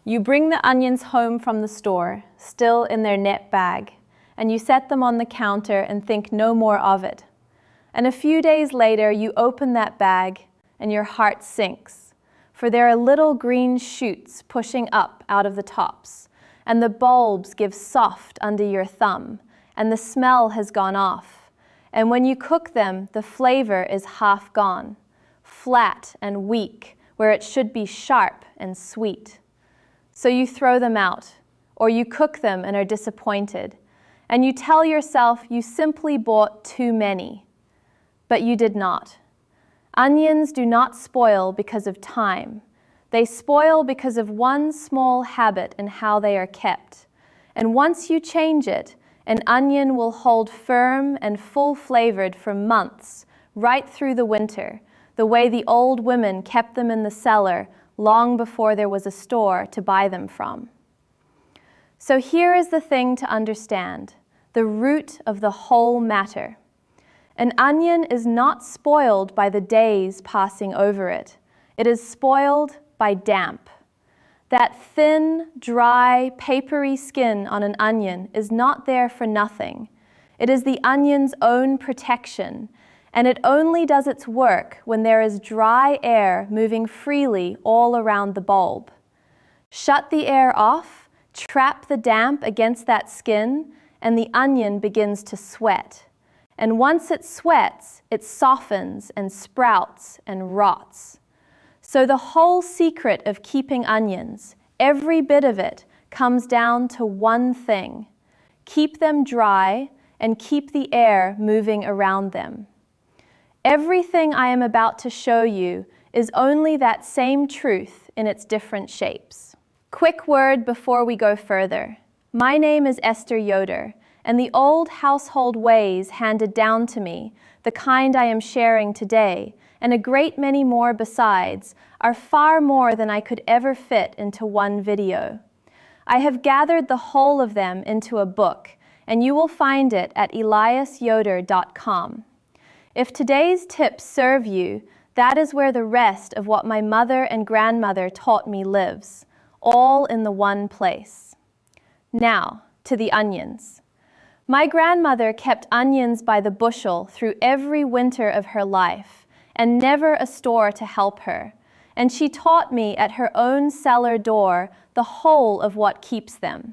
You bring the onions home from the store, still in their net bag, and you set them on the counter and think no more of it. And a few days later, you open that bag and your heart sinks, for there are little green shoots pushing up out of the tops, and the bulbs give soft under your thumb, and the smell has gone off. And when you cook them, the flavor is half gone, flat and weak, where it should be sharp and sweet. So you throw them out, or you cook them and are disappointed, and you tell yourself you simply bought too many. But you did not. Onions do not spoil because of time. They spoil because of one small habit in how they are kept. And once you change it, an onion will hold firm and full-flavored for months, right through the winter, the way the old women kept them in the cellar long before there was a store to buy them from. So here is the thing to understand, the root of the whole matter. An onion is not spoiled by the days passing over it. It is spoiled by damp. That thin, dry, papery skin on an onion is not there for nothing. It is the onion's own protection, and it only does its work when there is dry air moving freely all around the bulb. Shut the air off, trap the damp against that skin, and the onion begins to sweat. And once it sweats, it softens and sprouts and rots. So the whole secret of keeping onions, every bit of it, comes down to one thing: keep them dry and keep the air moving around them. Everything I am about to show you is only that same truth in its different shapes. Quick word before we go further. My name is Esther Yoder, and the old household ways handed down to me, the kind I am sharing today, and a great many more besides, are far more than I could ever fit into one video. I have gathered the whole of them into a book, and you will find it at eliasyoder.com. If today's tips serve you, that is where the rest of what my mother and grandmother taught me lives, all in the one place. Now, to the onions. My grandmother kept onions by the bushel through every winter of her life, and never a store to help her, and she taught me at her own cellar door the whole of what keeps them.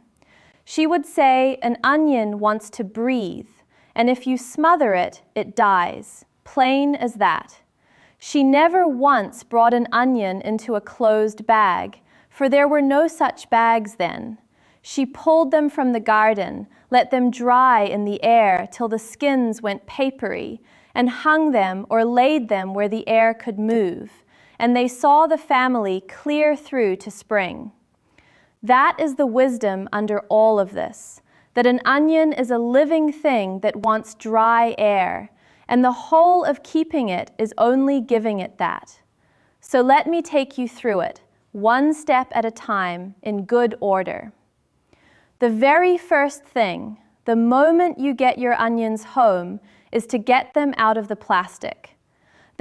She would say an onion wants to breathe, and if you smother it, it dies, plain as that. She never once brought an onion into a closed bag, for there were no such bags then. She pulled them from the garden, let them dry in the air till the skins went papery, and hung them or laid them where the air could move, and they saw the family clear through to spring. That is the wisdom under all of this, that an onion is a living thing that wants dry air, and the whole of keeping it is only giving it that. So let me take you through it, one step at a time, in good order. The very first thing, the moment you get your onions home, is to get them out of the plastic.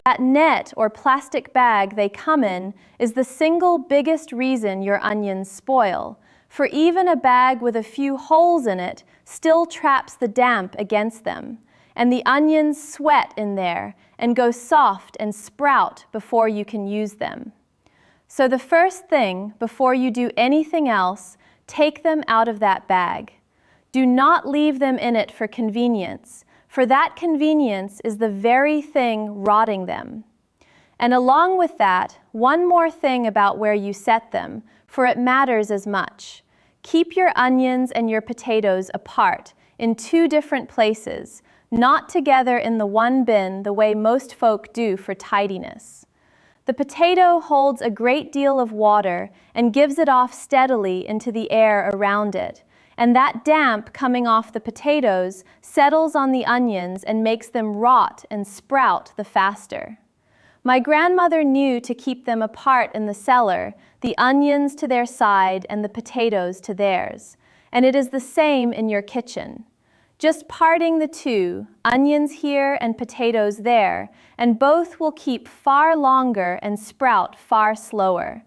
That net or plastic bag they come in is the single biggest reason your onions spoil, for even a bag with a few holes in it still traps the damp against them, and the onions sweat in there and go soft and sprout before you can use them. So the first thing, before you do anything else, take them out of that bag. Do not leave them in it for convenience, for that convenience is the very thing rotting them. And along with that, one more thing about where you set them, for it matters as much. Keep your onions and your potatoes apart, in two different places, not together in the one bin the way most folk do for tidiness. The potato holds a great deal of water and gives it off steadily into the air around it, and that damp coming off the potatoes settles on the onions and makes them rot and sprout the faster. My grandmother knew to keep them apart in the cellar, the onions to their side and the potatoes to theirs, and it is the same in your kitchen. Just parting the two, onions here and potatoes there, and both will keep far longer and sprout far slower.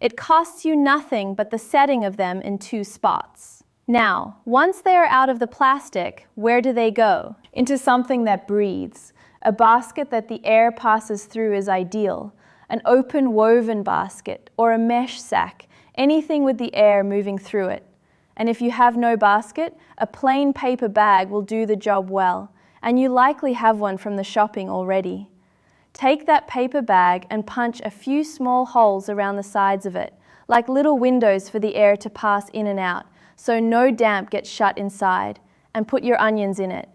It costs you nothing but the setting of them in 2 spots. Now, once they are out of the plastic, where do they go? Into something that breathes. A basket that the air passes through is ideal. An open woven basket or a mesh sack, anything with the air moving through it. And if you have no basket, a plain paper bag will do the job well, and you likely have one from the shopping already. Take that paper bag and punch a few small holes around the sides of it, like little windows for the air to pass in and out, so no damp gets shut inside, and put your onions in it.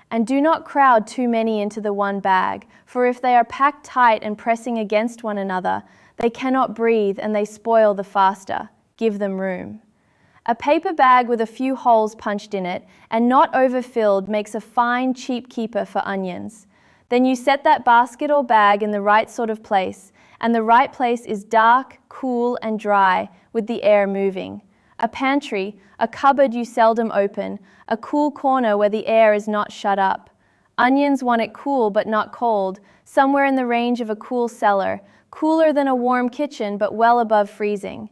And do not crowd too many into the one bag, for if they are packed tight and pressing against one another, they cannot breathe and they spoil the faster. Give them room. A paper bag with a few holes punched in it and not overfilled makes a fine, cheap keeper for onions. Then you set that basket or bag in the right sort of place, and the right place is dark, cool, and dry, with the air moving. A pantry, a cupboard you seldom open, a cool corner where the air is not shut up. Onions want it cool but not cold, somewhere in the range of a cool cellar, cooler than a warm kitchen but well above freezing.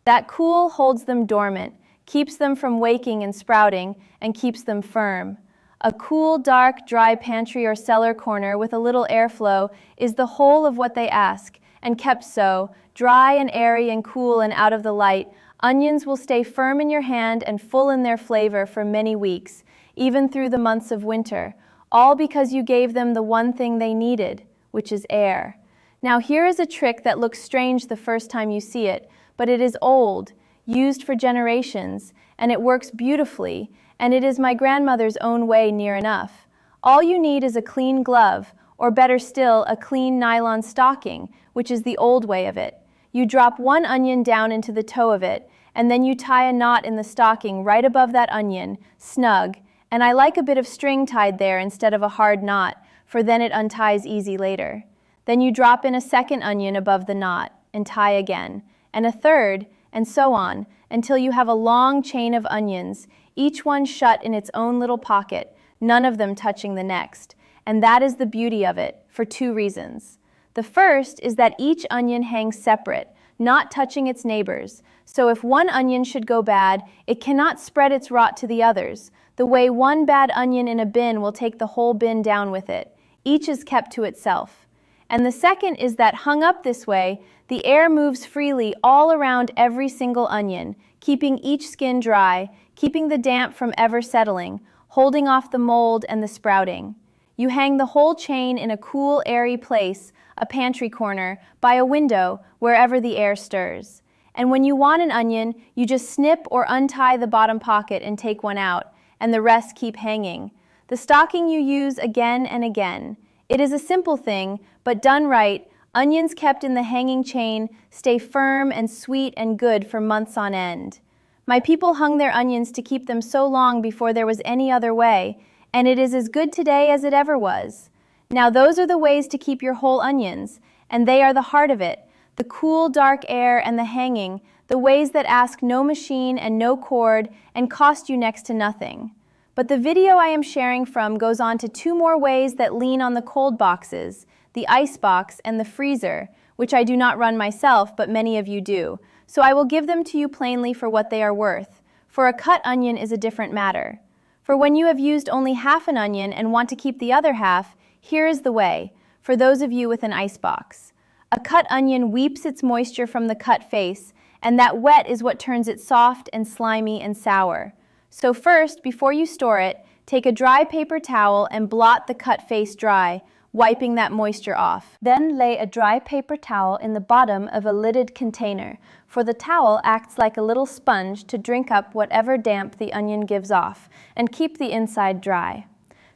That cool holds them dormant, keeps them from waking and sprouting, and keeps them firm. A cool, dark, dry pantry or cellar corner with a little airflow is the whole of what they ask, and kept so, dry and airy and cool and out of the light, onions will stay firm in your hand and full in their flavor for many weeks, even through the months of winter, all because you gave them the one thing they needed, which is air. Now here is a trick that looks strange the first time you see it, but it is old, used for generations, and it works beautifully, and it is my grandmother's own way near enough. All you need is a clean glove, or better still, a clean nylon stocking, which is the old way of it. You drop one onion down into the toe of it, and then you tie a knot in the stocking right above that onion, snug, and I like a bit of string tied there instead of a hard knot, for then it unties easy later. Then you drop in a second onion above the knot, and tie again, and a third, and so on, until you have a long chain of onions, each one shut in its own little pocket, none of them touching the next. And that is the beauty of it, for 2 reasons. The first is that each onion hangs separate, not touching its neighbors, so if one onion should go bad, it cannot spread its rot to the others, the way one bad onion in a bin will take the whole bin down with it. Each is kept to itself. And the second is that hung up this way, the air moves freely all around every single onion, keeping each skin dry, keeping the damp from ever settling, holding off the mold and the sprouting. You hang the whole chain in a cool, airy place, a pantry corner, by a window, wherever the air stirs. And when you want an onion, you just snip or untie the bottom pocket and take one out, and the rest keep hanging. The stocking you use again and again. It is a simple thing, but done right, onions kept in the hanging chain stay firm and sweet and good for months on end. My people hung their onions to keep them so long before there was any other way, and it is as good today as it ever was. Now those are the ways to keep your whole onions, and they are the heart of it, the cool, dark air and the hanging, the ways that ask no machine and no cord and cost you next to nothing. But the video I am sharing from goes on to 2 more ways that lean on the cold boxes, the ice box and the freezer, which I do not run myself, but many of you do. So I will give them to you plainly for what they are worth. For a cut onion is a different matter. For when you have used only half an onion and want to keep the other half, here is the way, for those of you with an ice box. A cut onion weeps its moisture from the cut face, and that wet is what turns it soft and slimy and sour. So first, before you store it, take a dry paper towel and blot the cut face dry, wiping that moisture off. Then lay a dry paper towel in the bottom of a lidded container, for the towel acts like a little sponge to drink up whatever damp the onion gives off, and keep the inside dry.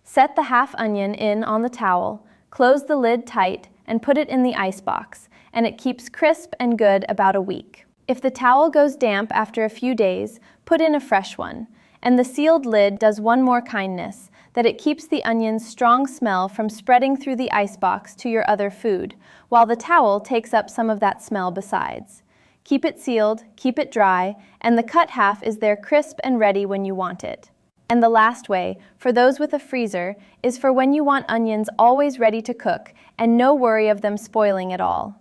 Set the half onion in on the towel, close the lid tight, and put it in the ice box, and it keeps crisp and good about a week. If the towel goes damp after a few days, put in a fresh one. And the sealed lid does one more kindness, that it keeps the onion's strong smell from spreading through the icebox to your other food, while the towel takes up some of that smell besides. Keep it sealed, keep it dry, and the cut half is there crisp and ready when you want it. And the last way, for those with a freezer, is for when you want onions always ready to cook and no worry of them spoiling at all.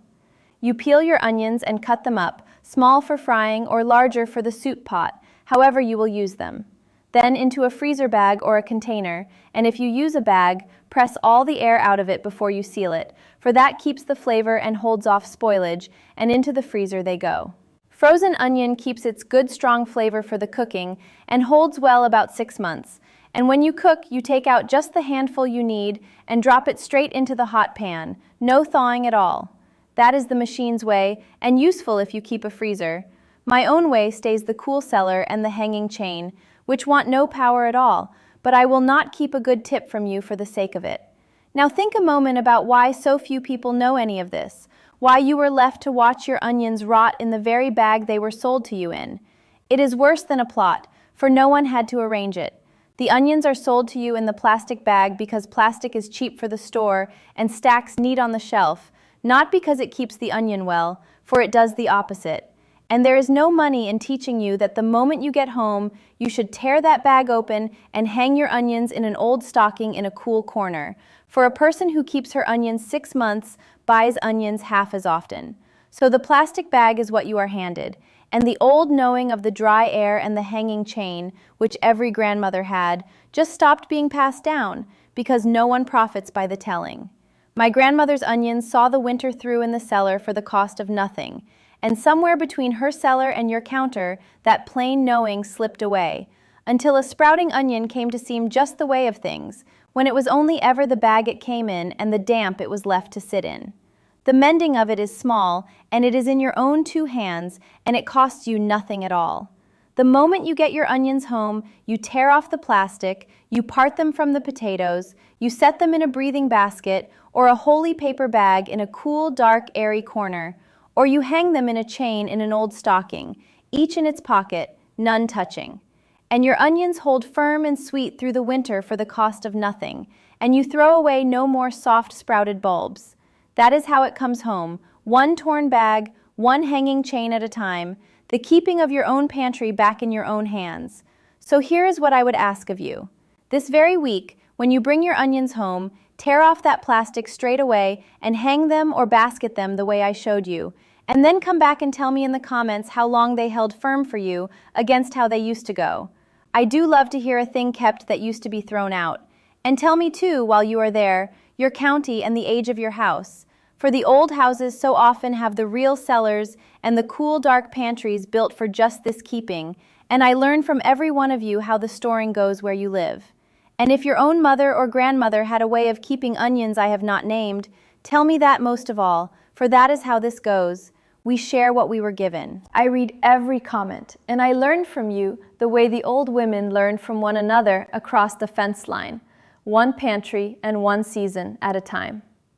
You peel your onions and cut them up small for frying or larger for the soup pot, however you will use them. Then into a freezer bag or a container, and if you use a bag, press all the air out of it before you seal it, for that keeps the flavor and holds off spoilage, and into the freezer they go. Frozen onion keeps its good strong flavor for the cooking and holds well about 6 months. And when you cook, you take out just the handful you need and drop it straight into the hot pan, no thawing at all. That is the machine's way, and useful if you keep a freezer. My own way stays the cool cellar and the hanging chain, which want no power at all, but I will not keep a good tip from you for the sake of it. Now think a moment about why so few people know any of this, why you were left to watch your onions rot in the very bag they were sold to you in. It is worse than a plot, for no one had to arrange it. The onions are sold to you in the plastic bag because plastic is cheap for the store and stacks neat on the shelf, not because it keeps the onion well, for it does the opposite. And there is no money in teaching you that the moment you get home, you should tear that bag open and hang your onions in an old stocking in a cool corner. For a person who keeps her onions 6 months buys onions half as often. So the plastic bag is what you are handed. And the old knowing of the dry air and the hanging chain, which every grandmother had, just stopped being passed down, because no one profits by the telling. My grandmother's onions saw the winter through in the cellar for the cost of nothing, and somewhere between her cellar and your counter, that plain knowing slipped away, until a sprouting onion came to seem just the way of things, when it was only ever the bag it came in and the damp it was left to sit in. The mending of it is small, and it is in your own 2 hands, and it costs you nothing at all. The moment you get your onions home, you tear off the plastic, you part them from the potatoes, you set them in a breathing basket or a holey paper bag in a cool, dark, airy corner, or you hang them in a chain in an old stocking, each in its pocket, none touching. And your onions hold firm and sweet through the winter for the cost of nothing, and you throw away no more soft sprouted bulbs. That is how it comes home, 1 torn bag, 1 hanging chain at a time, the keeping of your own pantry back in your own hands. So here is what I would ask of you. This very week, when you bring your onions home, tear off that plastic straight away and hang them or basket them the way I showed you, and then come back and tell me in the comments how long they held firm for you against how they used to go. I do love to hear a thing kept that used to be thrown out. And tell me too, while you are there, your county and the age of your house. For the old houses so often have the real cellars and the cool dark pantries built for just this keeping, and I learn from every one of you how the storing goes where you live. And if your own mother or grandmother had a way of keeping onions I have not named, tell me that most of all, for that is how this goes. We share what we were given. I read every comment, and I learned from you the way the old women learned from one another across the fence line, 1 pantry and 1 season at a time.